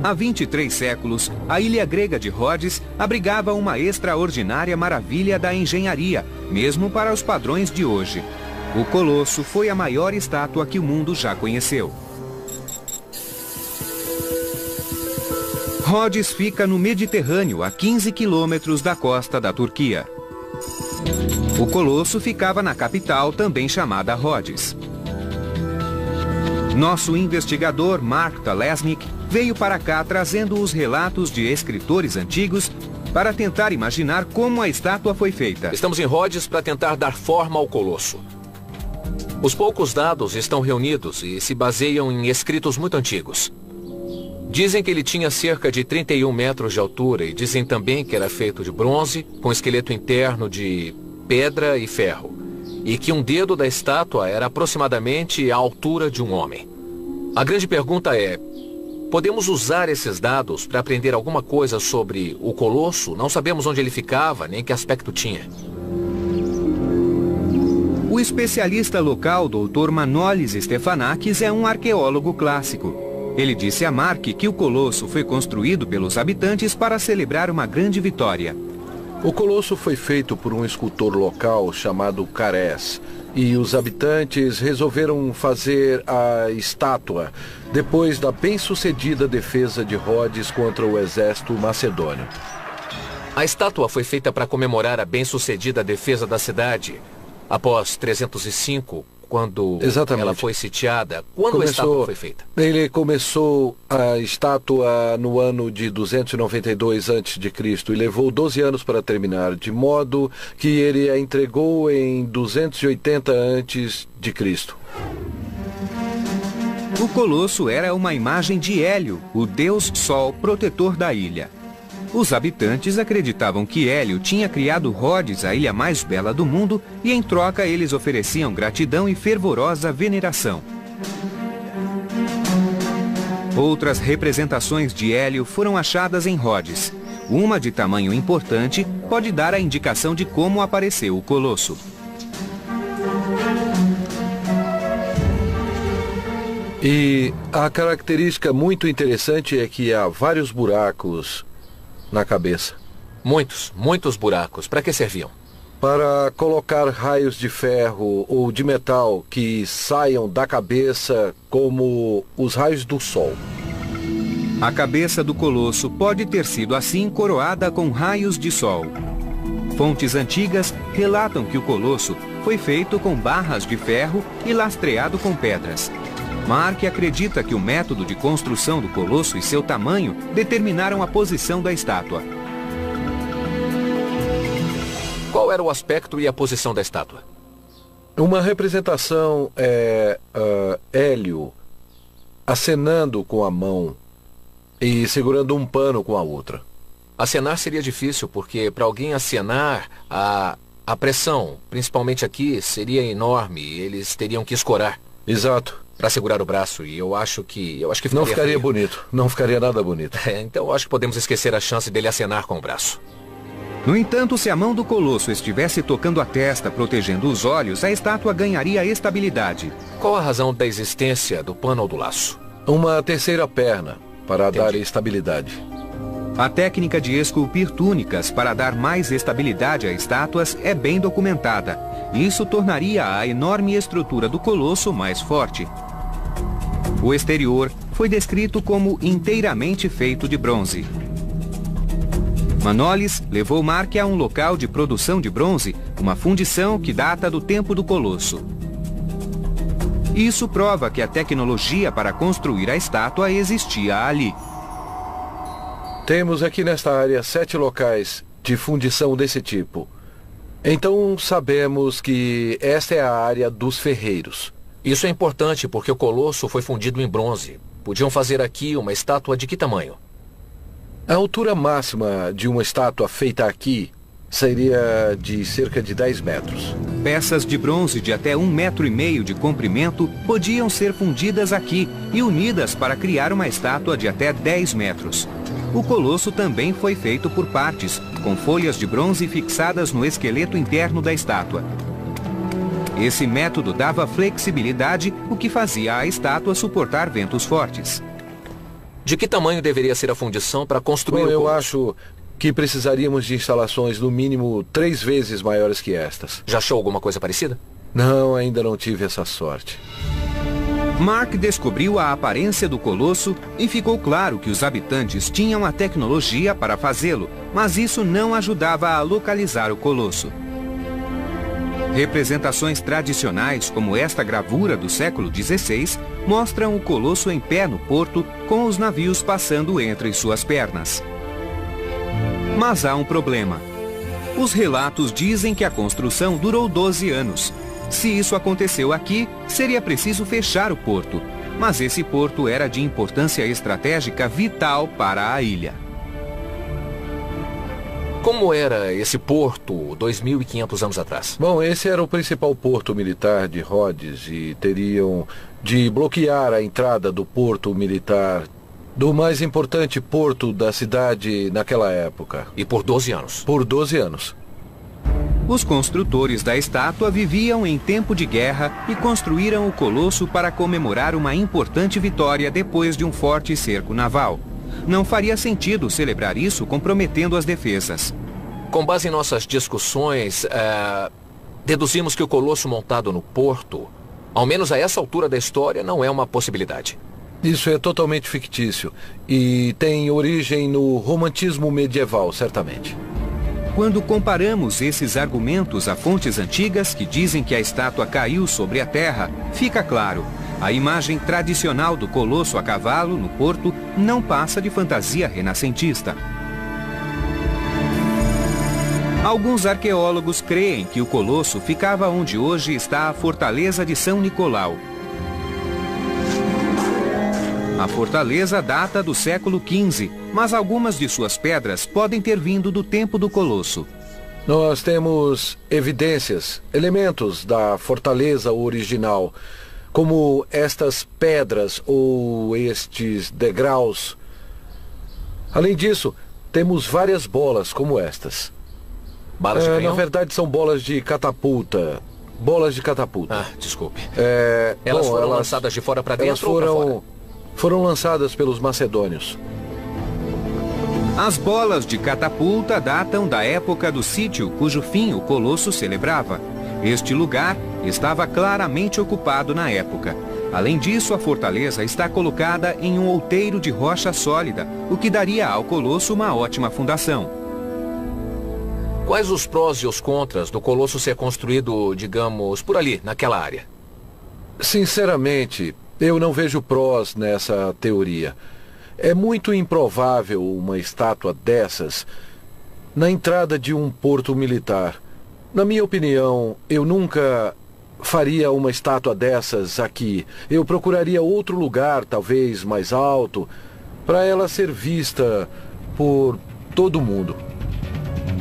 Há 23 séculos, a ilha grega de Rhodes abrigava uma extraordinária maravilha da engenharia, mesmo para os padrões de hoje. O Colosso foi a maior estátua que o mundo já conheceu. Rhodes fica no Mediterrâneo, a 15 quilômetros da costa da Turquia. O Colosso ficava na capital, também chamada Rhodes. Nosso investigador, Mark Talesnik, veio para cá trazendo os relatos de escritores antigos para tentar imaginar como a estátua foi feita. Estamos em Rhodes para tentar dar forma ao Colosso. Os poucos dados estão reunidos e se baseiam em escritos muito antigos. Dizem que ele tinha cerca de 31 metros de altura e dizem também que era feito de bronze, com esqueleto interno de pedra e ferro, e que um dedo da estátua era aproximadamente a altura de um homem. A grande pergunta é: podemos usar esses dados para aprender alguma coisa sobre o Colosso? Não sabemos onde ele ficava, nem que aspecto tinha. O especialista local, Dr. Manolis Stefanakis, é um arqueólogo clássico. Ele disse a Mark que o Colosso foi construído pelos habitantes para celebrar uma grande vitória. O Colosso foi feito por um escultor local chamado Carés, e os habitantes resolveram fazer a estátua depois da bem-sucedida defesa de Rhodes contra o exército macedônio. A estátua foi feita para comemorar a bem-sucedida defesa da cidade após 305, quando ela foi sitiada. Quando a estátua foi feita? Ele começou a estátua no ano de 292 a.C. e levou 12 anos para terminar, de modo que ele a entregou em 280 a.C. O Colosso era uma imagem de Hélio, o deus Sol protetor da ilha. Os habitantes acreditavam que Hélio tinha criado Rhodes, a ilha mais bela do mundo, e em troca eles ofereciam gratidão e fervorosa veneração. Outras representações de Hélio foram achadas em Rhodes. Uma de tamanho importante pode dar a indicação de como apareceu o Colosso. E a característica muito interessante é que há vários buracos na cabeça. Muitos buracos. Para que serviam? Para colocar raios de ferro ou de metal que saiam da cabeça como os raios do sol. A cabeça do Colosso pode ter sido assim coroada com raios de sol. Fontes antigas relatam que o Colosso foi feito com barras de ferro e lastreado com pedras. Mark acredita que o método de construção do Colosso e seu tamanho determinaram a posição da estátua. Qual era o aspecto e a posição da estátua? Uma representação é Hélio acenando com a mão e segurando um pano com a outra. Acenar seria difícil, porque para alguém acenar, a pressão, principalmente aqui, seria enorme e eles teriam que escorar. Exato. Para segurar o braço, e eu acho que ficaria não ficaria feio. bonito, não ficaria nada bonito. Então eu acho que podemos esquecer a chance dele acenar com o braço. No entanto, se a mão do Colosso estivesse tocando a testa, protegendo os olhos, a estátua ganharia estabilidade. Qual a razão da existência do pano ou do laço? Uma terceira perna, para dar estabilidade. A técnica de esculpir túnicas para dar mais estabilidade a estátuas é bem documentada. Isso tornaria a enorme estrutura do Colosso mais forte. O exterior foi descrito como inteiramente feito de bronze. Manolis levou Mark a um local de produção de bronze, uma fundição que data do tempo do Colosso. Isso prova que a tecnologia para construir a estátua existia ali. Temos aqui nesta área 7 locais de fundição desse tipo. Então sabemos que esta é a área dos ferreiros. Isso é importante porque o Colosso foi fundido em bronze. Podiam fazer aqui uma estátua de que tamanho? A altura máxima de uma estátua feita aqui seria de cerca de 10 metros. Peças de bronze de até 1,5 metro de comprimento podiam ser fundidas aqui e unidas para criar uma estátua de até 10 metros. O Colosso também foi feito por partes, com folhas de bronze fixadas no esqueleto interno da estátua. Esse método dava flexibilidade, o que fazia a estátua suportar ventos fortes. De que tamanho deveria ser a fundição para construir Bom, o eu colosso? acho que precisaríamos de instalações no mínimo 3 vezes maiores que estas. Já achou alguma coisa parecida? Não, ainda não tive essa sorte. Mark descobriu a aparência do colosso e ficou claro que os habitantes tinham a tecnologia para fazê-lo, mas isso não ajudava a localizar o colosso. Representações tradicionais, como esta gravura do século XVI, mostram o colosso em pé no porto, com os navios passando entre suas pernas. Mas há um problema. Os relatos dizem que a construção durou 12 anos. Se isso aconteceu aqui, seria preciso fechar o porto. Mas esse porto era de importância estratégica vital para a ilha. Como era esse porto 2.500 anos atrás? Bom, esse era o principal porto militar de Rhodes e teriam de bloquear a entrada do porto militar do mais importante porto da cidade naquela época. E por 12 anos? Por 12 anos. Os construtores da estátua viviam em tempo de guerra e construíram o colosso para comemorar uma importante vitória depois de um forte cerco naval. Não faria sentido celebrar isso comprometendo as defesas. Com base em nossas discussões, deduzimos que o colosso montado no porto, ao menos a essa altura da história, não é uma possibilidade. Isso é totalmente fictício e tem origem no romantismo medieval, certamente. Quando comparamos esses argumentos a fontes antigas que dizem que a estátua caiu sobre a terra, fica claro. A imagem tradicional do colosso a cavalo no porto não passa de fantasia renascentista. Alguns arqueólogos creem que o colosso ficava onde hoje está a fortaleza de São Nicolau. A fortaleza data do século XV, mas algumas de suas pedras podem ter vindo do tempo do colosso. Nós temos evidências, elementos da fortaleza original, como estas pedras ou estes degraus. Além disso, temos várias bolas como estas. Balas de canhão? Na verdade, são bolas de catapulta. Bolas de catapulta. Ah, desculpe. Elas foram lançadas de fora para dentro ou para fora? Foram lançadas pelos macedônios. As bolas de catapulta datam da época do sítio cujo fim o colosso celebrava. Este lugar estava claramente ocupado na época. Além disso, a fortaleza está colocada em um outeiro de rocha sólida, o que daria ao colosso uma ótima fundação. Quais os prós e os contras do colosso ser construído, digamos, por ali, naquela área? Sinceramente, eu não vejo prós nessa teoria. É muito improvável uma estátua dessas na entrada de um porto militar. Na minha opinião, eu nunca faria uma estátua dessas aqui. Eu procuraria outro lugar, talvez mais alto, para ela ser vista por todo mundo.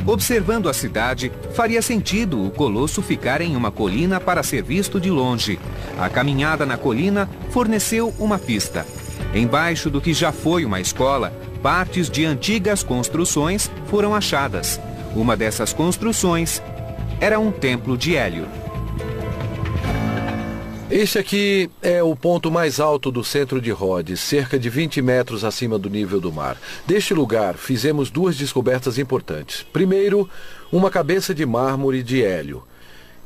Observando a cidade, faria sentido o colosso ficar em uma colina para ser visto de longe. A caminhada na colina forneceu uma pista. Embaixo do que já foi uma escola, partes de antigas construções foram achadas. Uma dessas construções era um templo de Hélio. Este aqui é o ponto mais alto do centro de Rhodes, cerca de 20 metros acima do nível do mar. Deste lugar, fizemos 2 descobertas importantes. Primeiro, uma cabeça de mármore de Hélio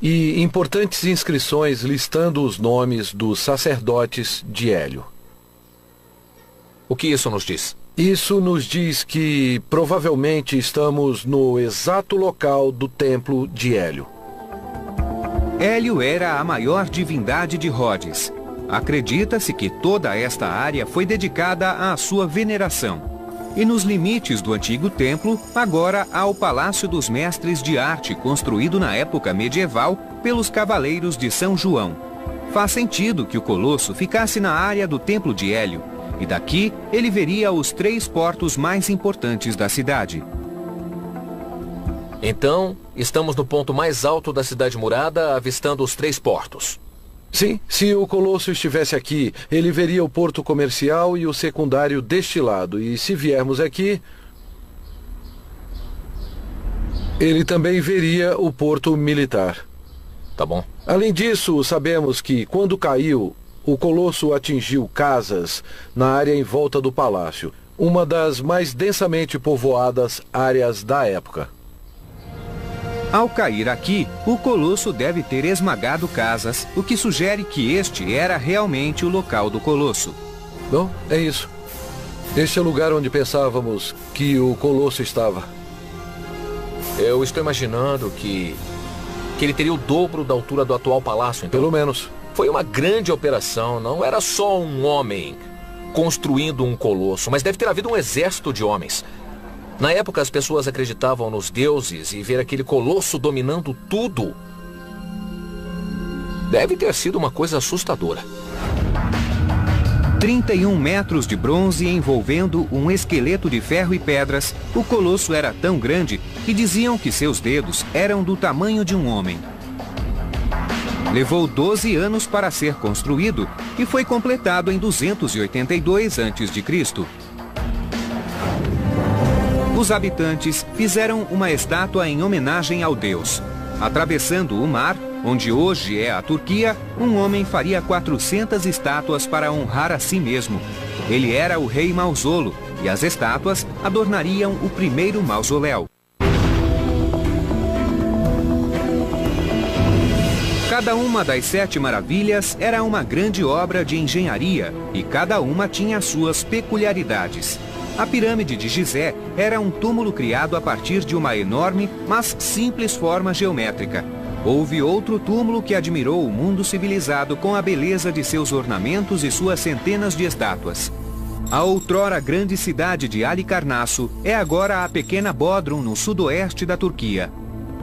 e importantes inscrições listando os nomes dos sacerdotes de Hélio. O que isso nos diz? Isso nos diz que provavelmente estamos no exato local do templo de Hélio. Hélio era a maior divindade de Rhodes. Acredita-se que toda esta área foi dedicada à sua veneração. E nos limites do antigo templo, agora há o Palácio dos Mestres de Arte, construído na época medieval pelos Cavaleiros de São João. Faz sentido que o colosso ficasse na área do templo de Hélio, e daqui ele veria os 3 portos mais importantes da cidade. Então, estamos no ponto mais alto da cidade murada, avistando os 3 portos. Sim, se o colosso estivesse aqui, ele veria o porto comercial e o secundário deste lado. E se viermos aqui, ele também veria o porto militar. Tá bom. Além disso, sabemos que quando caiu, o colosso atingiu casas na área em volta do palácio, uma das mais densamente povoadas áreas da época. Ao cair aqui, o colosso deve ter esmagado casas, o que sugere que este era realmente o local do colosso. Bom, é isso. Este é o lugar onde pensávamos que o colosso estava. Eu estou imaginando que ele teria o dobro da altura do atual palácio, então. Pelo menos. Foi uma grande operação, não era só um homem construindo um colosso, mas deve ter havido um exército de homens. Na época, as pessoas acreditavam nos deuses e ver aquele colosso dominando tudo deve ter sido uma coisa assustadora. 31 metros de bronze envolvendo um esqueleto de ferro e pedras, o colosso era tão grande que diziam que seus dedos eram do tamanho de um homem. Levou 12 anos para ser construído e foi completado em 282 a.C. Os habitantes fizeram uma estátua em homenagem ao deus. Atravessando o mar, onde hoje é a Turquia, um homem faria 400 estátuas para honrar a si mesmo. Ele era o rei Mausolo, e as estátuas adornariam o primeiro mausoléu. Cada uma das 7 maravilhas era uma grande obra de engenharia, e cada uma tinha suas peculiaridades. A pirâmide de Gizé era um túmulo criado a partir de uma enorme, mas simples forma geométrica. Houve outro túmulo que admirou o mundo civilizado com a beleza de seus ornamentos e suas centenas de estátuas. A outrora grande cidade de Halicarnasso é agora a pequena Bodrum no sudoeste da Turquia.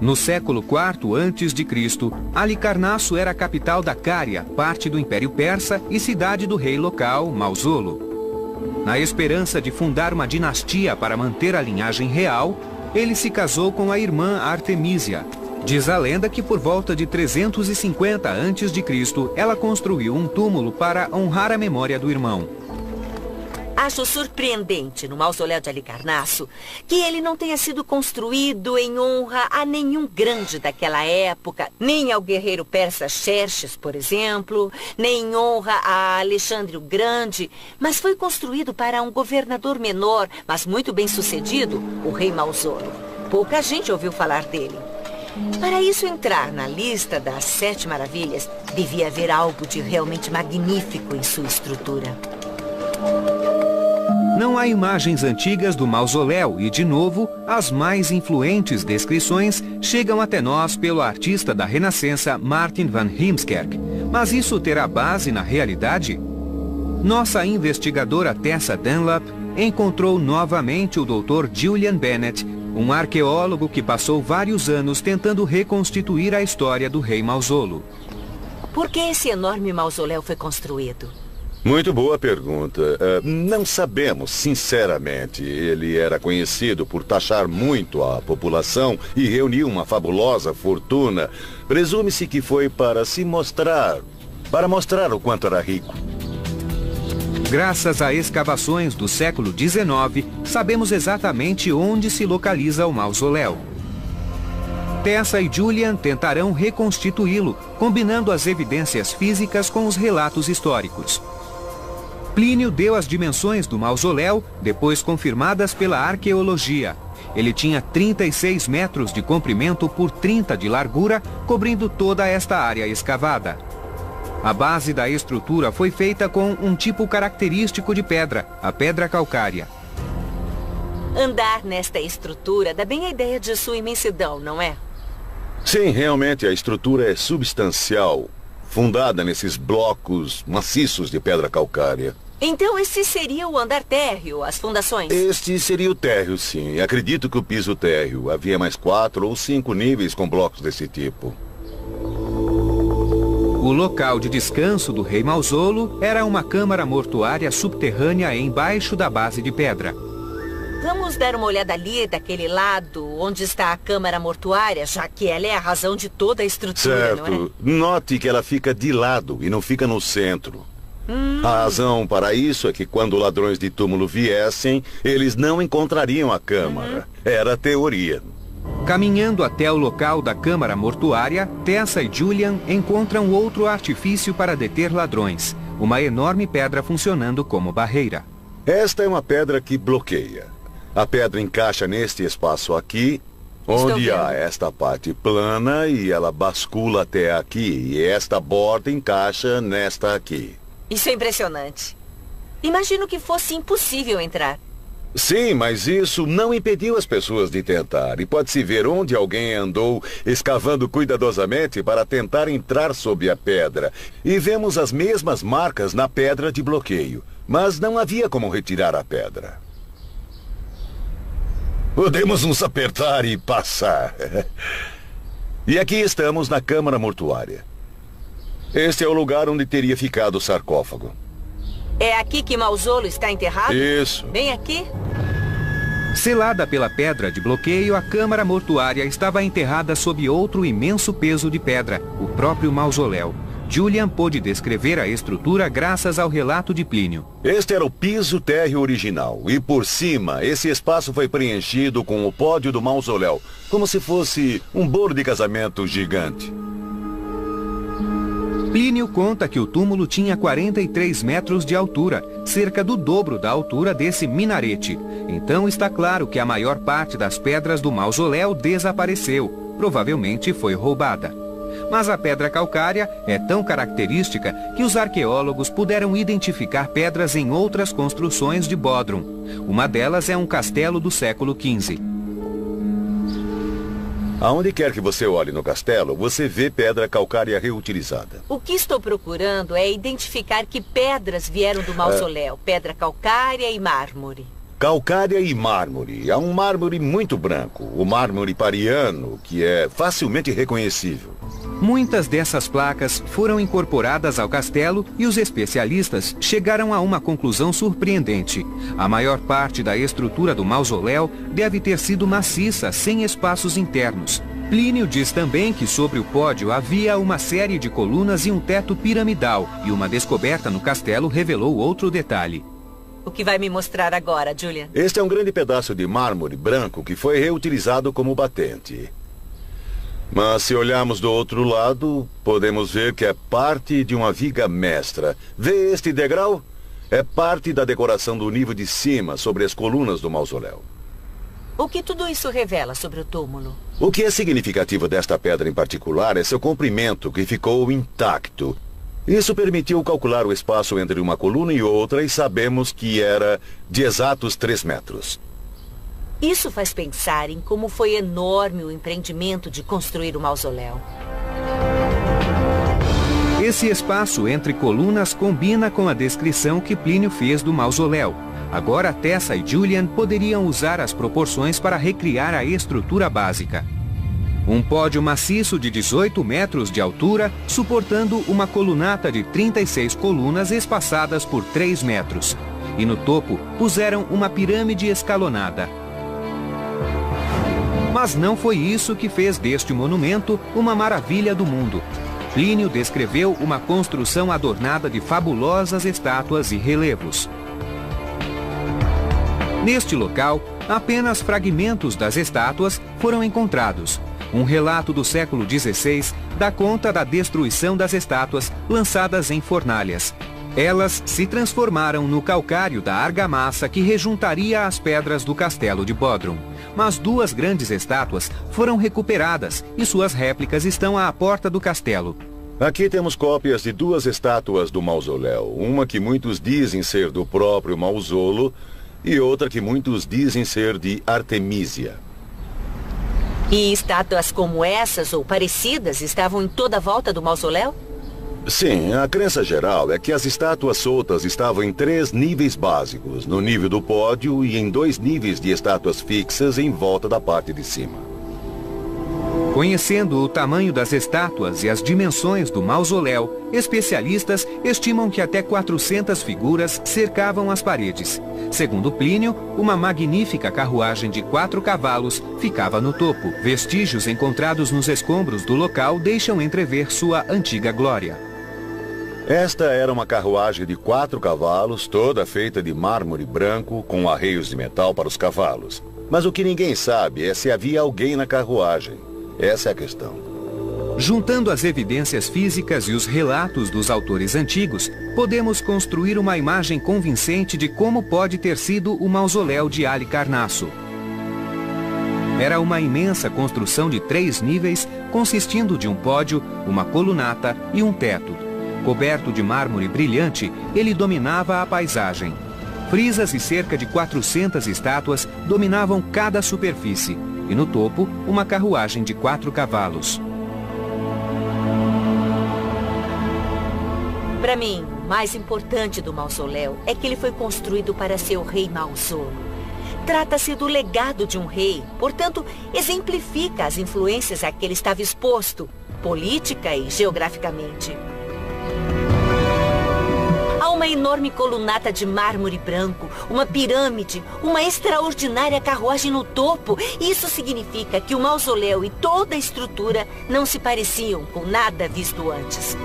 No século IV a.C., Halicarnasso era a capital da Cária, parte do Império Persa e cidade do rei local, Mausolo. Na esperança de fundar uma dinastia para manter a linhagem real, ele se casou com a irmã Artemísia. Diz a lenda que por volta de 350 a.C., ela construiu um túmulo para honrar a memória do irmão. Acho surpreendente no mausoléu de Halicarnasso que ele não tenha sido construído em honra a nenhum grande daquela época, nem ao guerreiro persa Xerxes, por exemplo, nem em honra a Alexandre o Grande, mas foi construído para um governador menor, mas muito bem sucedido, o rei Mausolo. Pouca gente ouviu falar dele. Para isso entrar na lista das 7 maravilhas, devia haver algo de realmente magnífico em sua estrutura. Não há imagens antigas do mausoléu e, de novo, as mais influentes descrições chegam até nós pelo artista da Renascença Martin van Heemskerk. Mas isso terá base na realidade? Nossa investigadora Tessa Dunlap encontrou novamente o Dr. Julian Bennett, um arqueólogo que passou vários anos tentando reconstituir a história do rei Mausolo. Por que esse enorme mausoléu foi construído? Muito boa pergunta. Não sabemos, sinceramente. Ele era conhecido por taxar muito a população e reuniu uma fabulosa fortuna. Presume-se que foi para mostrar o quanto era rico. Graças a escavações do século XIX, sabemos exatamente onde se localiza o mausoléu. Tessa e Julian tentarão reconstituí-lo, combinando as evidências físicas com os relatos históricos. Plínio deu as dimensões do mausoléu, depois confirmadas pela arqueologia. Ele tinha 36 metros de comprimento por 30 de largura, cobrindo toda esta área escavada. A base da estrutura foi feita com um tipo característico de pedra, a pedra calcária. Andar nesta estrutura dá bem a ideia de sua imensidão, não é? Sim, realmente a estrutura é substancial, fundada nesses blocos maciços de pedra calcária. Então esse seria o andar térreo, as fundações? Este seria o térreo, sim. Acredito que o piso térreo. Havia mais 4 ou 5 níveis com blocos desse tipo. O local de descanso do rei Mausolo era uma câmara mortuária subterrânea embaixo da base de pedra. Vamos dar uma olhada ali, daquele lado, onde está a câmara mortuária, já que ela é a razão de toda a estrutura, não é? Certo. Note que ela fica de lado e não fica no centro. A razão para isso é que quando ladrões de túmulo viessem, eles não encontrariam a câmara. Era a teoria. Caminhando até o local da câmara mortuária, Tessa e Julian encontram outro artifício para deter ladrões. uma enorme pedra funcionando como barreira. Esta é uma pedra que bloqueia. A pedra encaixa neste espaço aqui, onde há esta parte plana e ela bascula até aqui. E esta borda encaixa nesta aqui. Isso é impressionante. Imagino que fosse impossível entrar. Sim, mas isso não impediu as pessoas de tentar. E pode-se ver onde alguém andou escavando cuidadosamente para tentar entrar sob a pedra. E vemos as mesmas marcas na pedra de bloqueio. Mas não havia como retirar a pedra. Podemos nos apertar e passar. E aqui estamos na câmara mortuária. Este é o lugar onde teria ficado o sarcófago. É aqui que Mausolo está enterrado? Isso. Bem aqui? Selada pela pedra de bloqueio, a câmara mortuária estava enterrada sob outro imenso peso de pedra, o próprio mausoléu. Julian pôde descrever a estrutura graças ao relato de Plínio. Este era o piso térreo original, e por cima, esse espaço foi preenchido com o pódio do mausoléu, como se fosse um bolo de casamento gigante. Plínio conta que o túmulo tinha 43 metros de altura, cerca do dobro da altura desse minarete. Então está claro que a maior parte das pedras do mausoléu desapareceu, provavelmente foi roubada. Mas a pedra calcária é tão característica que os arqueólogos puderam identificar pedras em outras construções de Bodrum. Uma delas é um castelo do século XV. Aonde quer que você olhe no castelo, você vê pedra calcária reutilizada. O que estou procurando é identificar que pedras vieram do mausoléu. Pedra calcária e mármore. Calcária e mármore. Há um mármore muito branco, o mármore pariano, que é facilmente reconhecível. Muitas dessas placas foram incorporadas ao castelo e os especialistas chegaram a uma conclusão surpreendente. A maior parte da estrutura do mausoléu deve ter sido maciça, sem espaços internos. Plínio diz também que sobre o pódio havia uma série de colunas e um teto piramidal, e uma descoberta no castelo revelou outro detalhe. O que vai me mostrar agora, Julian? Este é um grande pedaço de mármore branco que foi reutilizado como batente. Mas se olharmos do outro lado, podemos ver que é parte de uma viga mestra. Vê este degrau? É parte da decoração do nível de cima sobre as colunas do mausoléu. O que tudo isso revela sobre o túmulo? O que é significativo desta pedra em particular é seu comprimento, que ficou intacto. Isso permitiu calcular o espaço entre uma coluna e outra e sabemos que era de exatos 3 metros. Isso faz pensar em como foi enorme o empreendimento de construir o mausoléu. Esse espaço entre colunas combina com a descrição que Plínio fez do mausoléu. Agora Tessa e Julian poderiam usar as proporções para recriar a estrutura básica. Um pódio maciço de 18 metros de altura, suportando uma colunata de 36 colunas espaçadas por 3 metros. E no topo puseram uma pirâmide escalonada. Mas não foi isso que fez deste monumento uma maravilha do mundo. Plínio descreveu uma construção adornada de fabulosas estátuas e relevos. Neste local, apenas fragmentos das estátuas foram encontrados. Um relato do século XVI dá conta da destruição das estátuas lançadas em fornalhas. Elas se transformaram no calcário da argamassa que rejuntaria as pedras do castelo de Bodrum. Mas 2 grandes estátuas foram recuperadas e suas réplicas estão à porta do castelo. Aqui temos cópias de 2 estátuas do mausoléu. Uma que muitos dizem ser do próprio Mausolo e outra que muitos dizem ser de Artemísia. E estátuas como essas ou parecidas estavam em toda a volta do mausoléu? Sim, a crença geral é que as estátuas soltas estavam em 3 níveis básicos, no nível do pódio e em 2 níveis de estátuas fixas em volta da parte de cima. Conhecendo o tamanho das estátuas e as dimensões do mausoléu, especialistas estimam que até 400 figuras cercavam as paredes. Segundo Plínio, uma magnífica carruagem de 4 cavalos ficava no topo. Vestígios encontrados nos escombros do local deixam entrever sua antiga glória. Esta era uma carruagem de 4 cavalos, toda feita de mármore branco, com arreios de metal para os cavalos. Mas o que ninguém sabe é se havia alguém na carruagem. Essa é a questão. Juntando as evidências físicas e os relatos dos autores antigos, podemos construir uma imagem convincente de como pode ter sido o mausoléu de Halicarnasso. Era uma imensa construção de 3 níveis, consistindo de um pódio, uma colunata e um teto. Coberto de mármore brilhante, ele dominava a paisagem. Frisas e cerca de 400 estátuas dominavam cada superfície, e no topo, uma carruagem de 4 cavalos. Para mim, o mais importante do mausoléu é que ele foi construído para ser o rei Malzolo. Trata-se do legado de um rei, portanto, exemplifica as influências a que ele estava exposto, política e geograficamente. Há uma enorme colunata de mármore branco, uma pirâmide, uma extraordinária carruagem no topo. Isso significa que o mausoléu e toda a estrutura não se pareciam com nada visto antes.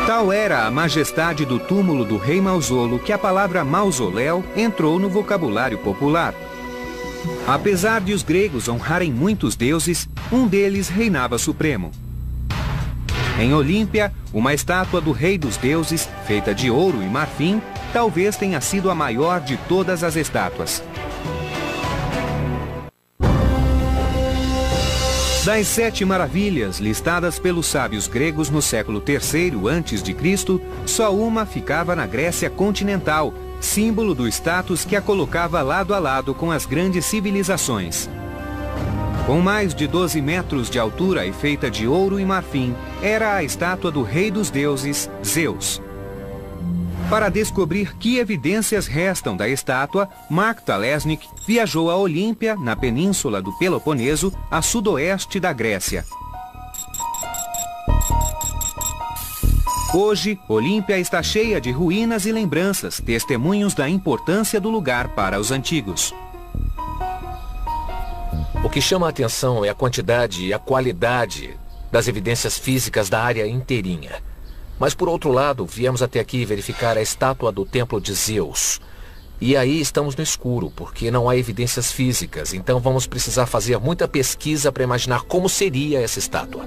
Tal era a majestade do túmulo do rei Malzolo que a palavra mausoléu entrou no vocabulário popular. Apesar de os gregos honrarem muitos deuses, um deles reinava supremo. Em Olímpia, uma estátua do rei dos deuses, feita de ouro e marfim, talvez tenha sido a maior de todas as estátuas. Das 7 maravilhas listadas pelos sábios gregos no século III a.C., só uma ficava na Grécia continental, símbolo do status que a colocava lado a lado com as grandes civilizações. Com mais de 12 metros de altura e feita de ouro e marfim, era a estátua do rei dos deuses, Zeus. Para descobrir que evidências restam da estátua, Mark Talesnik viajou a Olímpia, na península do Peloponeso, a sudoeste da Grécia. Hoje, Olímpia está cheia de ruínas e lembranças, testemunhos da importância do lugar para os antigos. O que chama a atenção é a quantidade e a qualidade das evidências físicas da área inteirinha. Mas, por outro lado, viemos até aqui verificar a estátua do templo de Zeus. E aí estamos no escuro, porque não há evidências físicas. Então vamos precisar fazer muita pesquisa para imaginar como seria essa estátua.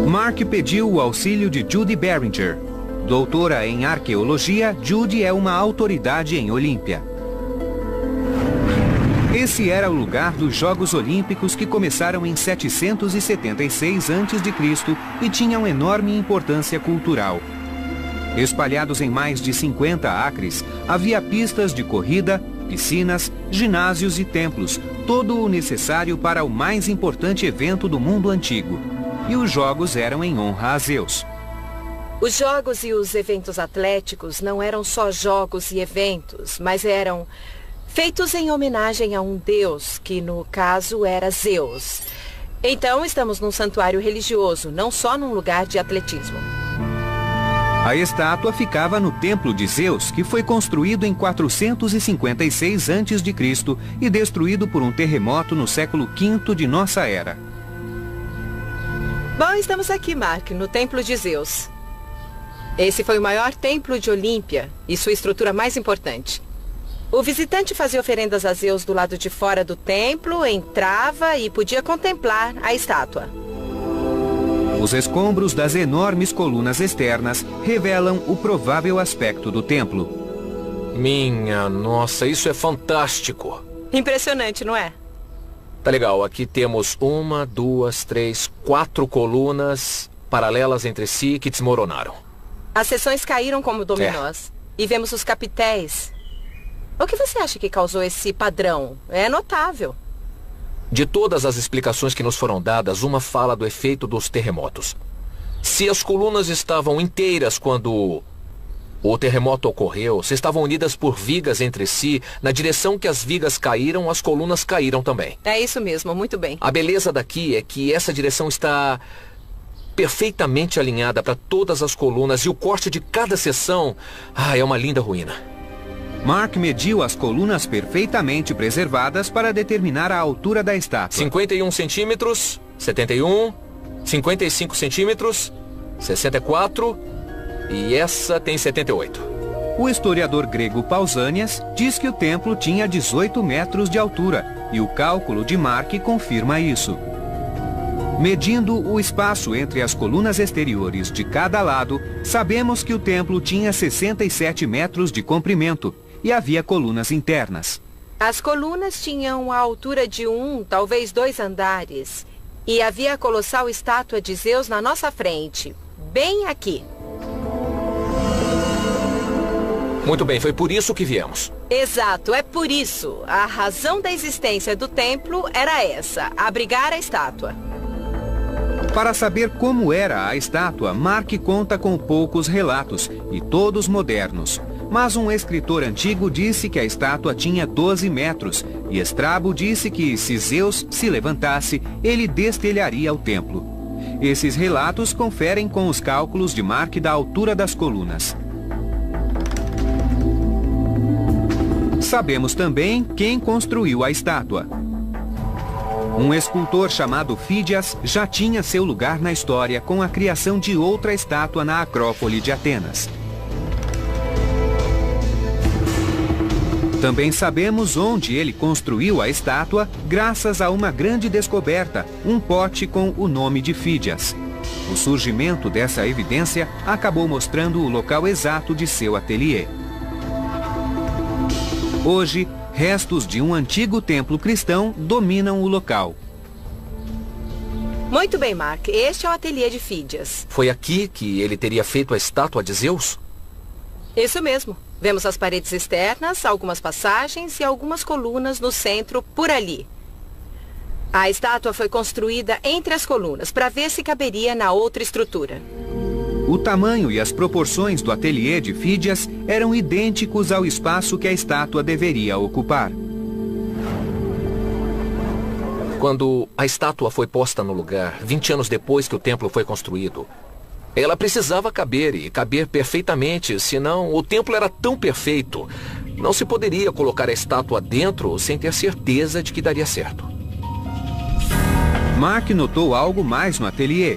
Mark pediu o auxílio de Judy Beringer. Doutora em arqueologia, Judy é uma autoridade em Olímpia. Esse era o lugar dos Jogos Olímpicos que começaram em 776 a.C. e tinham enorme importância cultural. Espalhados em mais de 50 acres, havia pistas de corrida, piscinas, ginásios e templos, todo o necessário para o mais importante evento do mundo antigo. E os jogos eram em honra a Zeus. Os jogos e os eventos atléticos não eram só jogos e eventos, mas eram feitos em homenagem a um deus, que no caso era Zeus. Então estamos num santuário religioso, não só num lugar de atletismo. A estátua ficava no templo de Zeus, que foi construído em 456 a.C. e destruído por um terremoto no século V de nossa era. Bom, estamos aqui, Mark, no templo de Zeus. Esse foi o maior templo de Olímpia e sua estrutura mais importante. O visitante fazia oferendas a Zeus do lado de fora do templo, entrava e podia contemplar a estátua. Os escombros das enormes colunas externas revelam o provável aspecto do templo. Minha nossa, isso é fantástico. Impressionante, não é? Tá legal, aqui temos 1, 2, 3, 4 colunas paralelas entre si que desmoronaram. As seções caíram como dominós. E vemos os capitéis. O que você acha que causou esse padrão? É notável. De todas as explicações que nos foram dadas, uma fala do efeito dos terremotos. Se as colunas estavam inteiras quando o terremoto ocorreu, se estavam unidas por vigas entre si, na direção que as vigas caíram, as colunas caíram também. É isso mesmo, muito bem. A beleza daqui é que essa direção está perfeitamente alinhada para todas as colunas e o corte de cada seção, é uma linda ruína. Mark mediu as colunas perfeitamente preservadas para determinar a altura da estátua. 51 centímetros, 71, 55 centímetros, 64 e essa tem 78. O historiador grego Pausanias diz que o templo tinha 18 metros de altura, e o cálculo de Mark confirma isso. Medindo o espaço entre as colunas exteriores de cada lado, sabemos que o templo tinha 67 metros de comprimento e havia colunas internas. As colunas tinham a altura de 1, talvez 2 andares. E havia a colossal estátua de Zeus na nossa frente, bem aqui. Muito bem, foi por isso que viemos. Exato, é por isso. A razão da existência do templo era essa, abrigar a estátua. Para saber como era a estátua, Mark conta com poucos relatos, e todos modernos. Mas um escritor antigo disse que a estátua tinha 12 metros, e Estrabo disse que, se Zeus se levantasse, ele destelharia o templo. Esses relatos conferem com os cálculos de Mark da altura das colunas. Sabemos também quem construiu a estátua. Um escultor chamado Fídias já tinha seu lugar na história com a criação de outra estátua na Acrópole de Atenas. Também sabemos onde ele construiu a estátua graças a uma grande descoberta, um pote com o nome de Fídias. O surgimento dessa evidência acabou mostrando o local exato de seu ateliê. Hoje, restos de um antigo templo cristão dominam o local. Muito bem, Mark. Este é o ateliê de Fídias. Foi aqui que ele teria feito a estátua de Zeus? Isso mesmo. Vemos as paredes externas, algumas passagens e algumas colunas no centro, por ali. A estátua foi construída entre as colunas, para ver se caberia na outra estrutura. O tamanho e as proporções do ateliê de Fídias eram idênticos ao espaço que a estátua deveria ocupar. Quando a estátua foi posta no lugar, 20 anos depois que o templo foi construído, ela precisava caber e caber perfeitamente, senão o templo era tão perfeito. Não se poderia colocar a estátua dentro sem ter certeza de que daria certo. Mark notou algo mais no ateliê.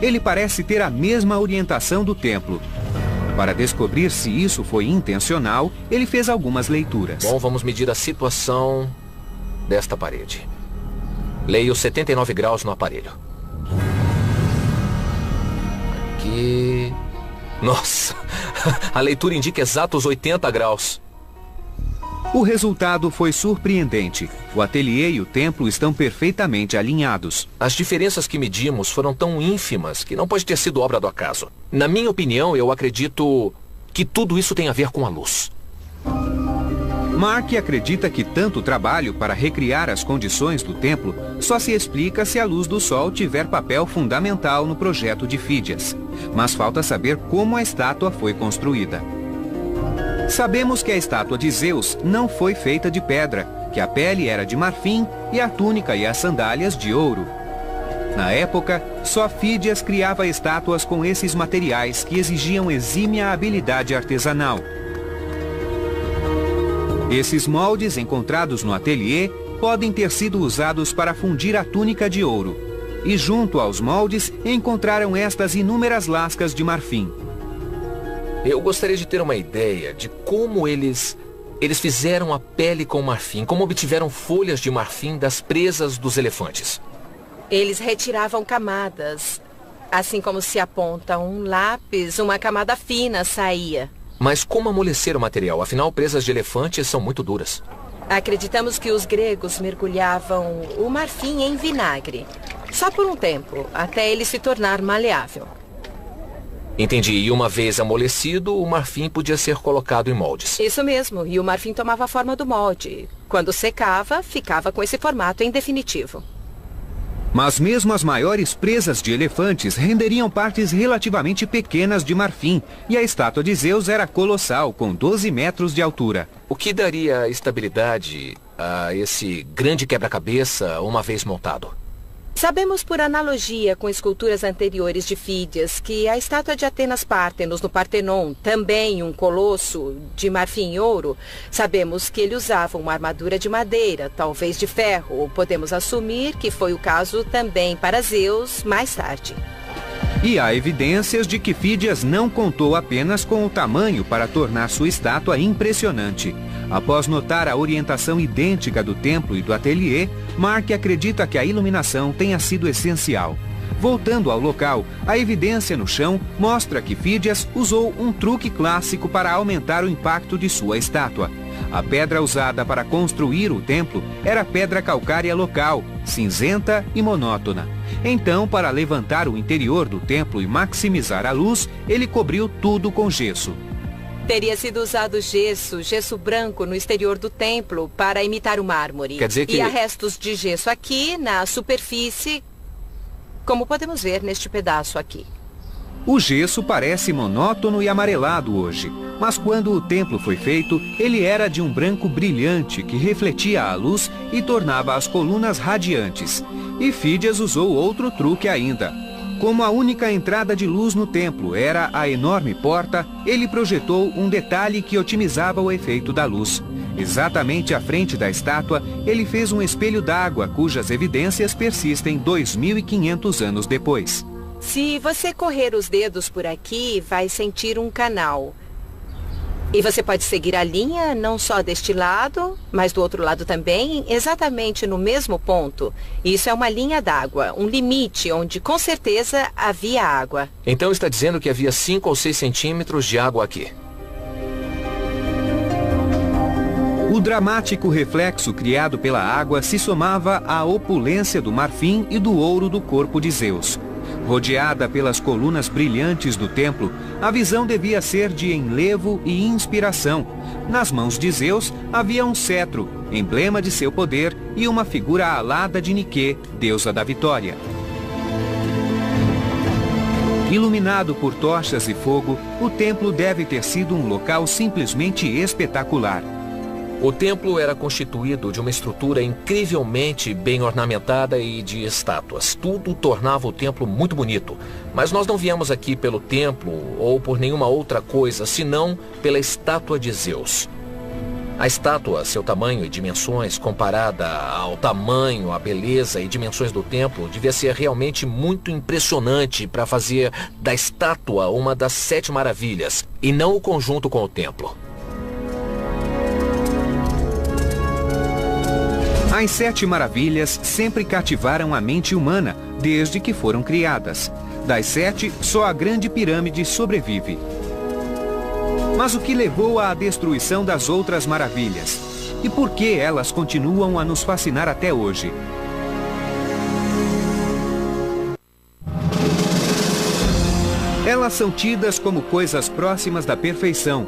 Ele parece ter a mesma orientação do templo. Para descobrir se isso foi intencional, ele fez algumas leituras. Bom, vamos medir a situação desta parede. Leio 79 graus no aparelho. Aqui... Nossa! A leitura indica exatos 80 graus. O resultado foi surpreendente. O ateliê e o templo estão perfeitamente alinhados. As diferenças que medimos foram tão ínfimas que não pode ter sido obra do acaso. Na minha opinião, eu acredito que tudo isso tem a ver com a luz. Mark acredita que tanto trabalho para recriar as condições do templo só se explica se a luz do sol tiver papel fundamental no projeto de Fídias. Mas falta saber como a estátua foi construída. Sabemos que a estátua de Zeus não foi feita de pedra, que a pele era de marfim e a túnica e as sandálias de ouro. Na época, só Fídias criava estátuas com esses materiais que exigiam exímia habilidade artesanal. Esses moldes encontrados no ateliê podem ter sido usados para fundir a túnica de ouro. E junto aos moldes encontraram estas inúmeras lascas de marfim. Eu gostaria de ter uma ideia de como eles fizeram a pele com marfim, como obtiveram folhas de marfim das presas dos elefantes. Eles retiravam camadas. Assim como se aponta um lápis, uma camada fina saía. Mas como amolecer o material? Afinal, presas de elefantes são muito duras. Acreditamos que os gregos mergulhavam o marfim em vinagre. Só por um tempo, até ele se tornar maleável. Entendi. E uma vez amolecido, o marfim podia ser colocado em moldes. Isso mesmo. E o marfim tomava a forma do molde. Quando secava, ficava com esse formato em definitivo. Mas mesmo as maiores presas de elefantes renderiam partes relativamente pequenas de marfim, e a estátua de Zeus era colossal, com 12 metros de altura. O que daria estabilidade a esse grande quebra-cabeça uma vez montado? Sabemos por analogia com esculturas anteriores de Fídias que a estátua de Atenas Pártenos no Partenon, também um colosso de marfim e ouro, sabemos que ele usava uma armadura de madeira, talvez de ferro, ou podemos assumir que foi o caso também para Zeus mais tarde. E há evidências de que Fídias não contou apenas com o tamanho para tornar sua estátua impressionante. Após notar a orientação idêntica do templo e do ateliê, Mark acredita que a iluminação tenha sido essencial. Voltando ao local, a evidência no chão mostra que Fídias usou um truque clássico para aumentar o impacto de sua estátua. A pedra usada para construir o templo era pedra calcária local, cinzenta e monótona. Então, para levantar o interior do templo e maximizar a luz, ele cobriu tudo com gesso. Teria sido usado gesso branco no exterior do templo para imitar o mármore. Quer dizer que... E há restos de gesso aqui na superfície, como podemos ver neste pedaço aqui. O gesso parece monótono e amarelado hoje, mas quando o templo foi feito, ele era de um branco brilhante que refletia a luz e tornava as colunas radiantes. E Fídias usou outro truque ainda. Como a única entrada de luz no templo era a enorme porta, ele projetou um detalhe que otimizava o efeito da luz. Exatamente à frente da estátua, ele fez um espelho d'água cujas evidências persistem 2.500 anos depois. Se você correr os dedos por aqui, vai sentir um canal. E você pode seguir a linha não só deste lado, mas do outro lado também, exatamente no mesmo ponto. Isso é uma linha d'água, um limite onde com certeza havia água. Então está dizendo que havia 5 ou 6 centímetros de água aqui. O dramático reflexo criado pela água se somava à opulência do marfim e do ouro do corpo de Zeus. Rodeada pelas colunas brilhantes do templo, a visão devia ser de enlevo e inspiração. Nas mãos de Zeus havia um cetro, emblema de seu poder, e uma figura alada de Nike, deusa da vitória. Iluminado por tochas e fogo, o templo deve ter sido um local simplesmente espetacular. O templo era constituído de uma estrutura incrivelmente bem ornamentada e de estátuas. Tudo tornava o templo muito bonito. Mas nós não viemos aqui pelo templo ou por nenhuma outra coisa, senão pela estátua de Zeus. A estátua, seu tamanho e dimensões, comparada ao tamanho, a beleza e dimensões do templo, devia ser realmente muito impressionante para fazer da estátua uma das 7 maravilhas, e não o conjunto com o templo. As 7 maravilhas sempre cativaram a mente humana, desde que foram criadas. Das 7, só a Grande Pirâmide sobrevive. Mas o que levou à destruição das outras maravilhas? E por que elas continuam a nos fascinar até hoje? Elas são tidas como coisas próximas da perfeição,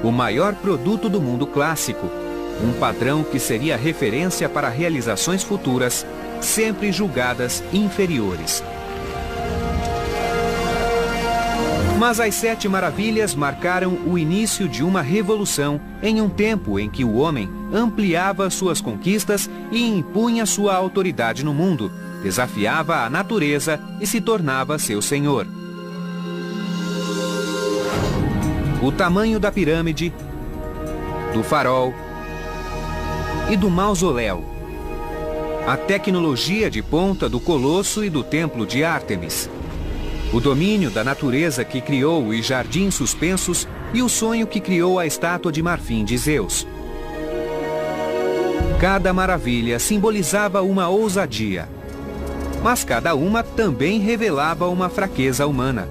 o maior produto do mundo clássico. Um padrão que seria referência para realizações futuras, sempre julgadas inferiores. Mas as 7 maravilhas marcaram o início de uma revolução em um tempo em que o homem ampliava suas conquistas e impunha sua autoridade no mundo, desafiava a natureza e se tornava seu senhor. O tamanho da pirâmide, do farol e do mausoléu. A tecnologia de ponta do Colosso e do Templo de Ártemis. O domínio da natureza que criou os jardins suspensos e o sonho que criou a estátua de marfim de Zeus. Cada maravilha simbolizava uma ousadia. Mas cada uma também revelava uma fraqueza humana,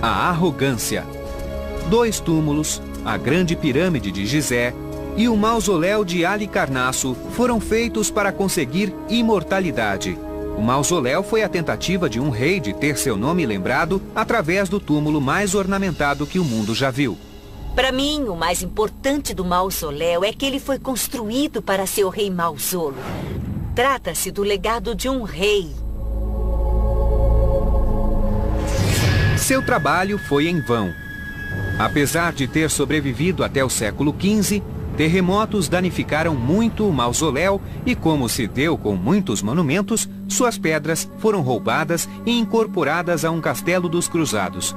a arrogância. 2 túmulos, a Grande Pirâmide de Gizé e o mausoléu de Halicarnasso foram feitos para conseguir imortalidade. O mausoléu foi a tentativa de um rei de ter seu nome lembrado através do túmulo mais ornamentado que o mundo já viu. Para mim, o mais importante do mausoléu é que ele foi construído para ser o rei Mausolo. Trata-se do legado de um rei. Seu trabalho foi em vão. Apesar de ter sobrevivido até o século XV, terremotos danificaram muito o mausoléu e, como se deu com muitos monumentos, suas pedras foram roubadas e incorporadas a um castelo dos cruzados.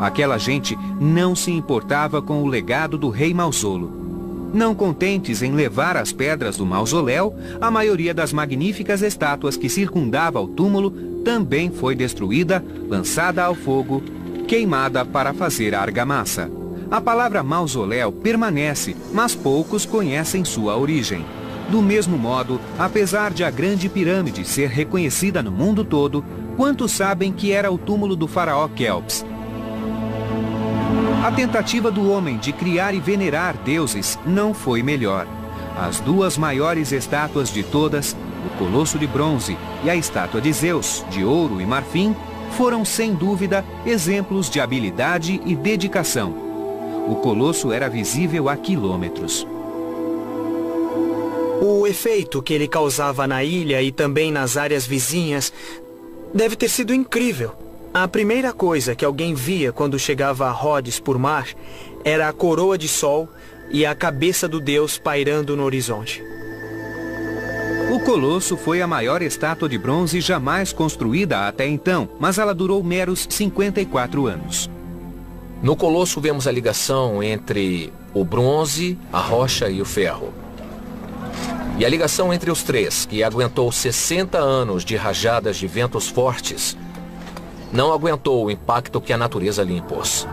Aquela gente não se importava com o legado do rei Mausolo. Não contentes em levar as pedras do mausoléu, a maioria das magníficas estátuas que circundava o túmulo também foi destruída, lançada ao fogo, queimada para fazer a argamassa. A palavra mausoléu permanece, mas poucos conhecem sua origem. Do mesmo modo, apesar de a Grande Pirâmide ser reconhecida no mundo todo, quantos sabem que era o túmulo do faraó Quéops? A tentativa do homem de criar e venerar deuses não foi melhor. As duas maiores estátuas de todas, o Colosso de Bronze e a estátua de Zeus, de ouro e marfim, foram sem dúvida exemplos de habilidade e dedicação. O Colosso era visível a quilômetros. O efeito que ele causava na ilha e também nas áreas vizinhas deve ter sido incrível. A primeira coisa que alguém via quando chegava a Rhodes por mar era a coroa de sol e a cabeça do deus pairando no horizonte. O Colosso foi a maior estátua de bronze jamais construída até então, mas ela durou meros 54 anos. No Colosso vemos a ligação entre o bronze, a rocha e o ferro. E a ligação entre os três, que aguentou 60 anos de rajadas de ventos fortes, não aguentou o impacto que a natureza lhe impôs.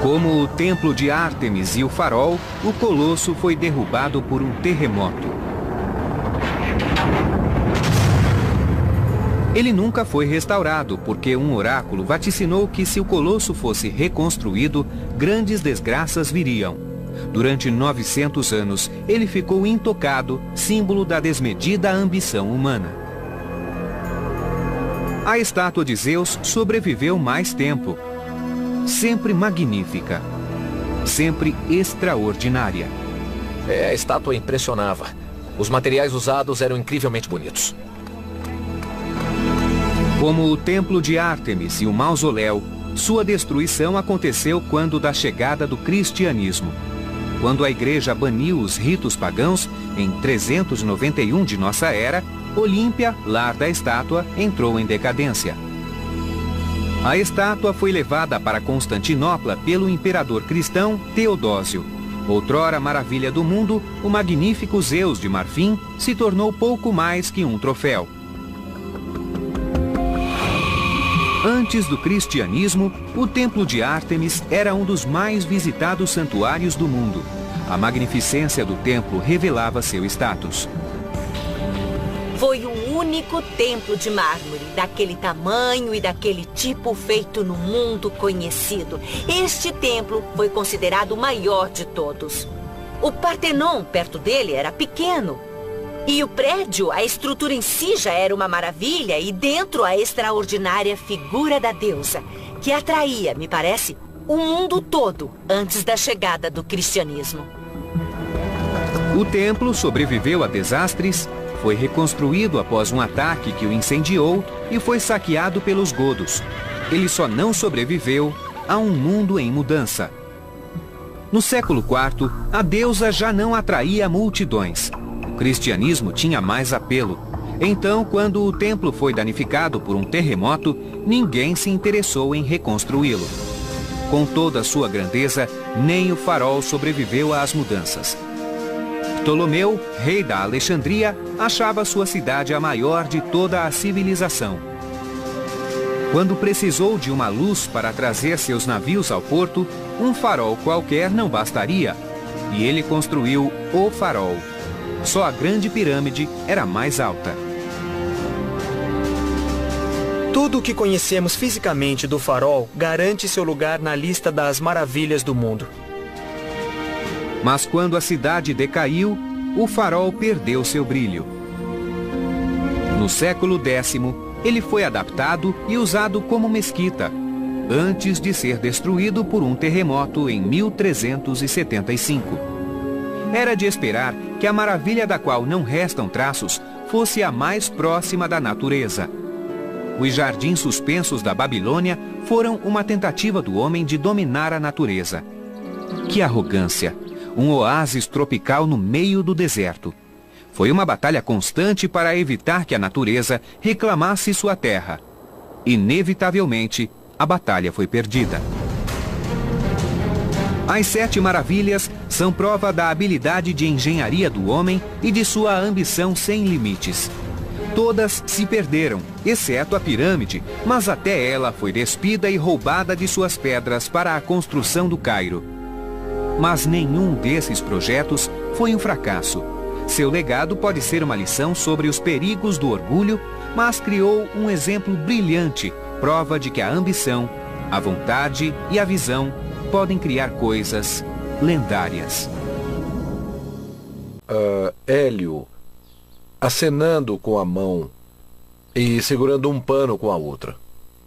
Como o templo de Ártemis e o farol, o Colosso foi derrubado por um terremoto. Ele nunca foi restaurado, porque um oráculo vaticinou que se o Colosso fosse reconstruído, grandes desgraças viriam. Durante 900 anos, ele ficou intocado, símbolo da desmedida ambição humana. A estátua de Zeus sobreviveu mais tempo. Sempre magnífica. Sempre extraordinária. A estátua impressionava. Os materiais usados eram incrivelmente bonitos. Como o templo de Ártemis e o mausoléu, sua destruição aconteceu quando da chegada do cristianismo. Quando a igreja baniu os ritos pagãos, em 391 de nossa era, Olímpia, lar da estátua, entrou em decadência. A estátua foi levada para Constantinopla pelo imperador cristão Teodósio. Outrora maravilha do mundo, o magnífico Zeus de marfim se tornou pouco mais que um troféu. Antes do cristianismo, o templo de Ártemis era um dos mais visitados santuários do mundo. A magnificência do templo revelava seu status. Foi o único templo de mármore, daquele tamanho e daquele tipo feito no mundo conhecido. Este templo foi considerado o maior de todos. O Partenon, perto dele, era pequeno. E o prédio, a estrutura em si já era uma maravilha, e dentro a extraordinária figura da deusa, que atraía, me parece, o mundo todo antes da chegada do cristianismo. O templo sobreviveu a desastres, foi reconstruído após um ataque que o incendiou e foi saqueado pelos godos. Ele só não sobreviveu a um mundo em mudança. No século IV, a deusa já não atraía multidões. O cristianismo tinha mais apelo. Então, quando o templo foi danificado por um terremoto, ninguém se interessou em reconstruí-lo. Com toda a sua grandeza, nem o farol sobreviveu às mudanças. Ptolomeu, rei da Alexandria, achava sua cidade a maior de toda a civilização. Quando precisou de uma luz para trazer seus navios ao porto, um farol qualquer não bastaria, e ele construiu o farol. Só a Grande Pirâmide era mais alta. Tudo o que conhecemos fisicamente do farol garante seu lugar na lista das maravilhas do mundo. Mas quando a cidade decaiu, o farol perdeu seu brilho. No século X, ele foi adaptado e usado como mesquita, antes de ser destruído por um terremoto em 1375. Era de esperar que a maravilha da qual não restam traços fosse a mais próxima da natureza. Os jardins suspensos da Babilônia foram uma tentativa do homem de dominar a natureza. Que arrogância! Um oásis tropical no meio do deserto. Foi uma batalha constante para evitar que a natureza reclamasse sua terra. Inevitavelmente, a batalha foi perdida. As 7 maravilhas são prova da habilidade de engenharia do homem e de sua ambição sem limites. Todas se perderam, exceto a pirâmide, mas até ela foi despida e roubada de suas pedras para a construção do Cairo. Mas nenhum desses projetos foi um fracasso. Seu legado pode ser uma lição sobre os perigos do orgulho, mas criou um exemplo brilhante, prova de que a ambição, a vontade e a visão podem criar coisas lendárias. Hélio, acenando com a mão e segurando um pano com a outra.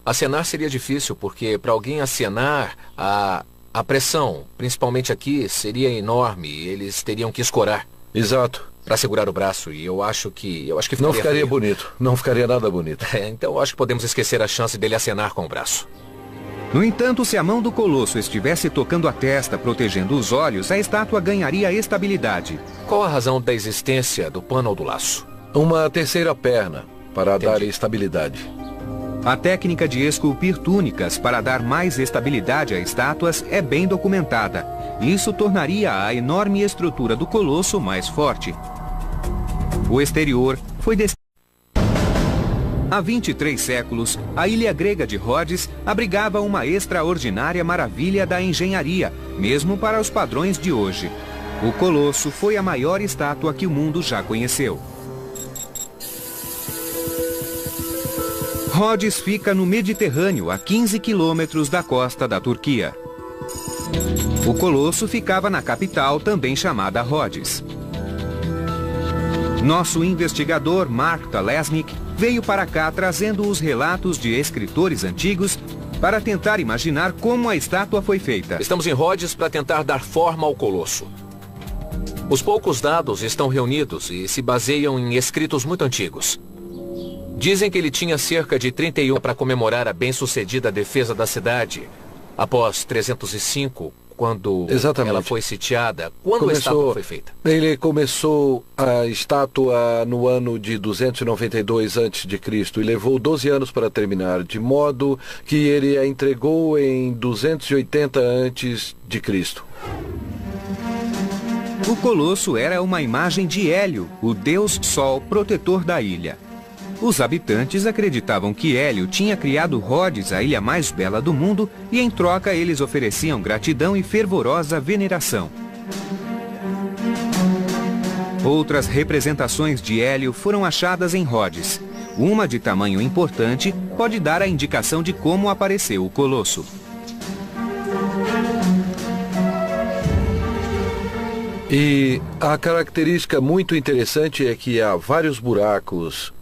Acenar seria difícil, porque para alguém acenar, a pressão, principalmente aqui, seria enorme. Eles teriam que escorar. Exato. Para segurar o braço, e eu acho que ficaria não ficaria feio. bonito, não ficaria nada bonito. Então eu acho que podemos esquecer a chance dele acenar com o braço. No entanto, se a mão do colosso estivesse tocando a testa, protegendo os olhos, a estátua ganharia estabilidade. Qual a razão da existência do pano ou do laço? Uma terceira perna, para Entendi. dar estabilidade. A técnica de esculpir túnicas para dar mais estabilidade a estátuas é bem documentada. Isso tornaria a enorme estrutura do colosso mais forte. O exterior foi Há 23 séculos, a ilha grega de Rhodes abrigava uma extraordinária maravilha da engenharia, mesmo para os padrões de hoje. O Colosso foi a maior estátua que o mundo já conheceu. Rhodes fica no Mediterrâneo, a 15 quilômetros da costa da Turquia. O Colosso ficava na capital, também chamada Rhodes. Nosso investigador, Mark Talesnik, veio para cá trazendo os relatos de escritores antigos para tentar imaginar como a estátua foi feita. Estamos em Rhodes para tentar dar forma ao Colosso. Os poucos dados estão reunidos e se baseiam em escritos muito antigos. Dizem que ele tinha cerca de 31 para comemorar a bem-sucedida defesa da cidade. Após 305, quando ela foi sitiada, quando a estátua foi feita? Ele começou a estátua no ano de 292 a.C. e levou 12 anos para terminar, de modo que ele a entregou em 280 a.C. O Colosso era uma imagem de Hélio, o deus Sol protetor da ilha. Os habitantes acreditavam que Hélio tinha criado Rhodes, a ilha mais bela do mundo, e em troca eles ofereciam gratidão e fervorosa veneração. Outras representações de Hélio foram achadas em Rhodes. Uma de tamanho importante pode dar a indicação de como apareceu o Colosso. E a característica muito interessante é que há vários buracos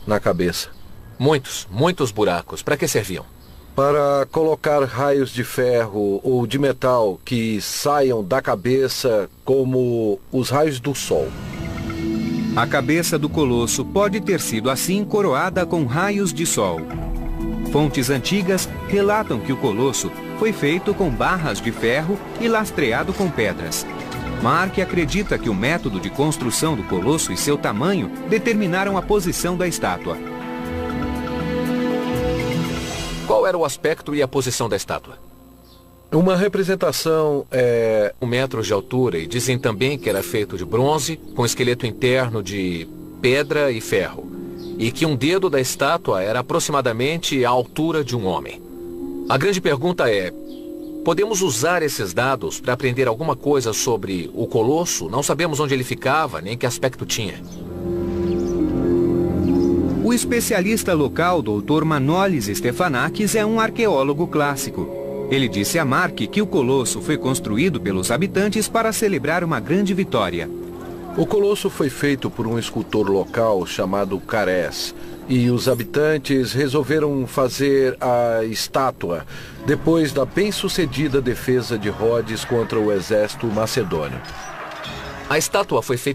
na cabeça. Muitos buracos. Para que serviam? Para colocar raios de ferro ou de metal que saiam da cabeça como os raios do sol. A cabeça do Colosso pode ter sido assim coroada com raios de sol. Fontes antigas relatam que o Colosso foi feito com barras de ferro e lastreado com pedras. Mark acredita que o método de construção do Colosso e seu tamanho determinaram a posição da estátua. Qual era o aspecto e a posição da estátua? Uma representação é 1 metro de altura, e dizem também que era feito de bronze, com esqueleto interno de pedra e ferro, e que um dedo da estátua era aproximadamente a altura de um homem. A grande pergunta é: podemos usar esses dados para aprender alguma coisa sobre o Colosso? Não sabemos onde ele ficava, nem que aspecto tinha. O especialista local, Dr. Manolis Stefanakis, é um arqueólogo clássico. Ele disse a Mark que o Colosso foi construído pelos habitantes para celebrar uma grande vitória. O Colosso foi feito por um escultor local chamado Cares, e os habitantes resolveram fazer a estátua depois da bem-sucedida defesa de Rhodes contra o exército macedônio. A estátua foi feita